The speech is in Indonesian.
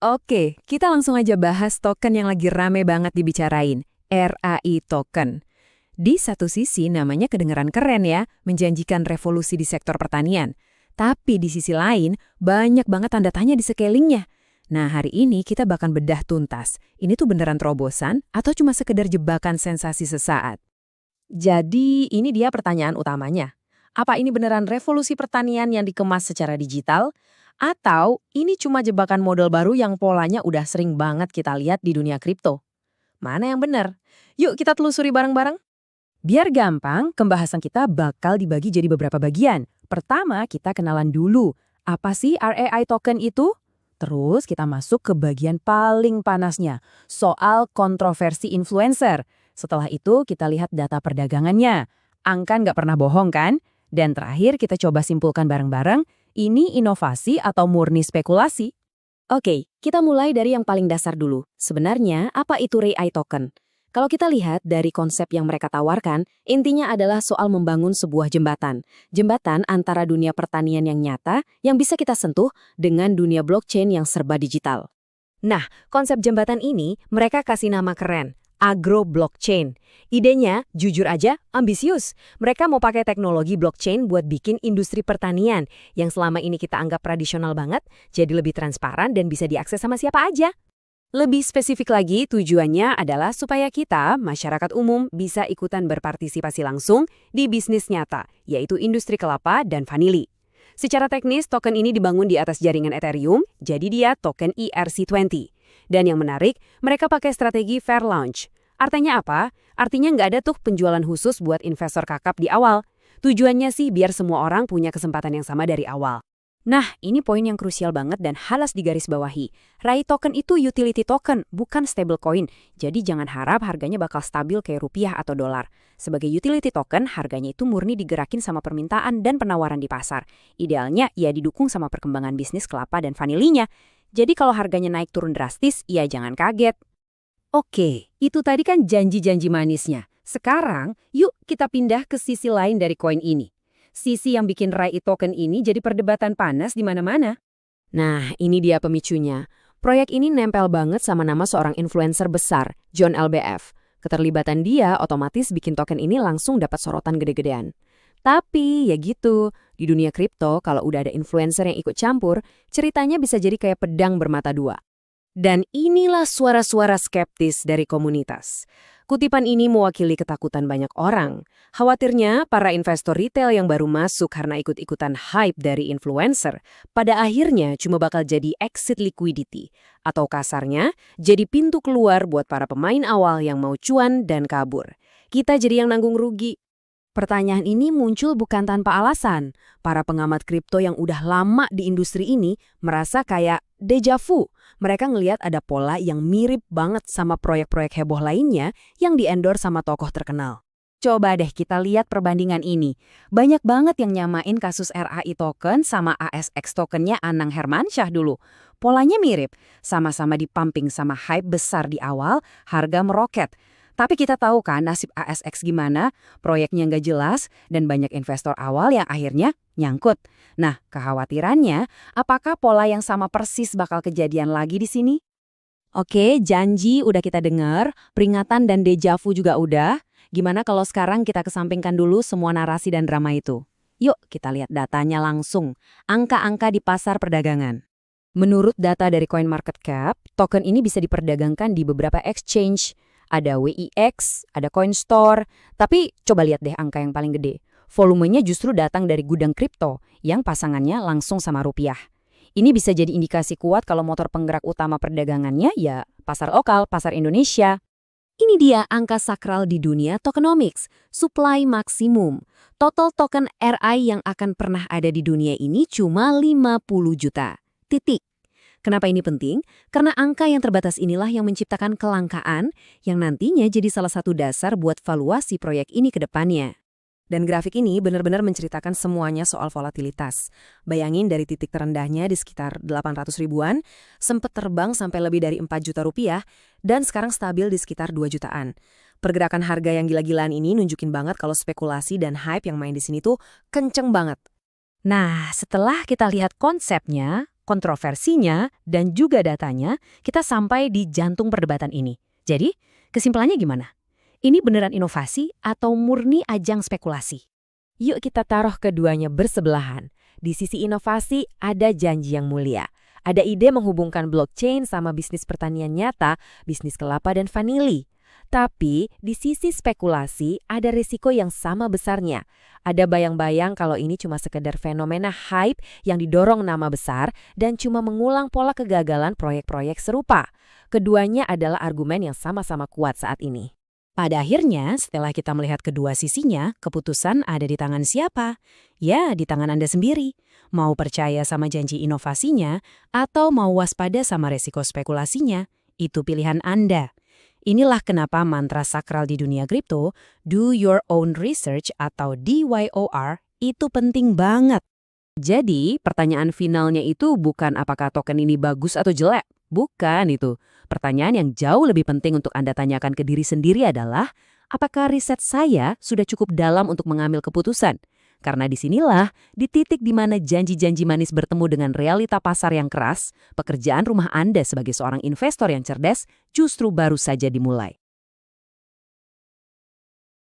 Oke, kita langsung aja bahas token yang lagi rame banget dibicarain, RAI Token. Di satu sisi namanya kedengeran keren ya, menjanjikan revolusi di sektor pertanian. Tapi di sisi lain, banyak banget tanda tanya di sekelilingnya. Nah, hari ini kita bakal bedah tuntas. Ini tuh beneran terobosan atau cuma sekedar jebakan sensasi sesaat? Jadi ini dia pertanyaan utamanya. Apa ini beneran revolusi pertanian yang dikemas secara digital? Atau ini cuma jebakan model baru yang polanya udah sering banget kita lihat di dunia kripto? Mana yang benar? Yuk kita telusuri bareng-bareng. Biar gampang, pembahasan kita bakal dibagi jadi beberapa bagian. Pertama, kita kenalan dulu. Apa sih RAI token itu? Terus kita masuk ke bagian paling panasnya, soal kontroversi influencer. Setelah itu kita lihat data perdagangannya. Angka nggak pernah bohong kan? Dan terakhir kita coba simpulkan bareng-bareng, ini inovasi atau murni spekulasi? Oke, kita mulai dari yang paling dasar dulu. Sebenarnya apa itu RAI token? Kalau kita lihat dari konsep yang mereka tawarkan, intinya adalah soal membangun sebuah jembatan. Jembatan antara dunia pertanian yang nyata yang bisa kita sentuh dengan dunia blockchain yang serba digital. Nah, konsep jembatan ini mereka kasih nama keren, agro blockchain. Idenya, jujur aja, ambisius. Mereka mau pakai teknologi blockchain buat bikin industri pertanian yang selama ini kita anggap tradisional banget, jadi lebih transparan dan bisa diakses sama siapa aja. Lebih spesifik lagi, tujuannya adalah supaya kita, masyarakat umum, bisa ikutan berpartisipasi langsung di bisnis nyata, yaitu industri kelapa dan vanili. Secara teknis, token ini dibangun di atas jaringan Ethereum, jadi dia token ERC20. Dan yang menarik, mereka pakai strategi fair launch. Artinya apa? Artinya nggak ada tuh penjualan khusus buat investor kakap di awal. Tujuannya sih biar semua orang punya kesempatan yang sama dari awal. Nah, ini poin yang krusial banget dan halas digarisbawahi. RAI token itu utility token, bukan stablecoin. Jadi jangan harap harganya bakal stabil kayak rupiah atau dolar. Sebagai utility token, harganya itu murni digerakin sama permintaan dan penawaran di pasar. Idealnya, ya didukung sama perkembangan bisnis kelapa dan vanilinya. Jadi kalau harganya naik turun drastis, ya jangan kaget. Oke, itu tadi kan janji-janji manisnya. Sekarang, yuk kita pindah ke sisi lain dari koin ini. Sisi yang bikin RAI token ini jadi perdebatan panas di mana-mana. Nah, ini dia pemicunya. Proyek ini nempel banget sama nama seorang influencer besar, John LBF. Keterlibatan dia otomatis bikin token ini langsung dapat sorotan gede-gedean. Tapi, ya gitu, di dunia kripto kalau udah ada influencer yang ikut campur, ceritanya bisa jadi kayak pedang bermata dua. Dan inilah suara-suara skeptis dari komunitas. Kutipan ini mewakili ketakutan banyak orang. Khawatirnya para investor retail yang baru masuk karena ikut-ikutan hype dari influencer, pada akhirnya cuma bakal jadi exit liquidity. Atau kasarnya, jadi pintu keluar buat para pemain awal yang mau cuan dan kabur. Kita jadi yang nanggung rugi. Pertanyaan ini muncul bukan tanpa alasan. Para pengamat kripto yang udah lama di industri ini merasa kayak deja vu. Mereka ngelihat ada pola yang mirip banget sama proyek-proyek heboh lainnya yang di-endorse sama tokoh terkenal. Coba deh kita lihat perbandingan ini. Banyak banget yang nyamain kasus RAI token sama ASX tokennya Anang Hermansyah dulu. Polanya mirip, sama-sama dipumping sama hype besar di awal, harga meroket. Tapi kita tahu kan nasib ASX gimana, proyeknya nggak jelas, dan banyak investor awal yang akhirnya nyangkut. Nah, kekhawatirannya, apakah pola yang sama persis bakal kejadian lagi di sini? Oke, janji udah kita dengar, peringatan dan deja vu juga udah. Gimana kalau sekarang kita kesampingkan dulu semua narasi dan drama itu? Yuk, kita lihat datanya langsung. Angka-angka di pasar perdagangan. Menurut data dari CoinMarketCap, token ini bisa diperdagangkan di beberapa exchange. Ada WIX, ada CoinStore, tapi coba lihat deh angka yang paling gede. Volumenya justru datang dari gudang kripto yang pasangannya langsung sama rupiah. Ini bisa jadi indikasi kuat kalau motor penggerak utama perdagangannya ya pasar lokal, pasar Indonesia. Ini dia angka sakral di dunia tokenomics, supply maksimum. Total token RAI yang akan pernah ada di dunia ini cuma 50 juta. Titik. Kenapa ini penting? Karena angka yang terbatas inilah yang menciptakan kelangkaan yang nantinya jadi salah satu dasar buat valuasi proyek ini ke depannya. Dan grafik ini benar-benar menceritakan semuanya soal volatilitas. Bayangin dari titik terendahnya di sekitar 800 ribuan, sempat terbang sampai lebih dari 4 juta rupiah, dan sekarang stabil di sekitar 2 jutaan. Pergerakan harga yang gila-gilaan ini nunjukin banget kalau spekulasi dan hype yang main di sini tuh kenceng banget. Nah, setelah kita lihat konsepnya, kontroversinya, dan juga datanya, kita sampai di jantung perdebatan ini. Jadi, kesimpulannya gimana? Ini beneran inovasi atau murni ajang spekulasi? Yuk kita taruh keduanya bersebelahan. Di sisi inovasi ada janji yang mulia. Ada ide menghubungkan blockchain sama bisnis pertanian nyata, bisnis kelapa dan vanili. Tapi di sisi spekulasi ada risiko yang sama besarnya. Ada bayang-bayang kalau ini cuma sekedar fenomena hype yang didorong nama besar dan cuma mengulang pola kegagalan proyek-proyek serupa. Keduanya adalah argumen yang sama-sama kuat saat ini. Pada akhirnya, setelah kita melihat kedua sisinya, keputusan ada di tangan siapa? Ya, di tangan Anda sendiri. Mau percaya sama janji inovasinya, atau mau waspada sama resiko spekulasinya, itu pilihan Anda. Inilah kenapa mantra sakral di dunia kripto, do your own research atau DYOR, itu penting banget. Jadi, pertanyaan finalnya itu bukan apakah token ini bagus atau jelek. Bukan itu. Pertanyaan yang jauh lebih penting untuk Anda tanyakan ke diri sendiri adalah, apakah riset saya sudah cukup dalam untuk mengambil keputusan? Karena disinilah, di titik di mana janji-janji manis bertemu dengan realita pasar yang keras, pekerjaan rumah Anda sebagai seorang investor yang cerdas justru baru saja dimulai.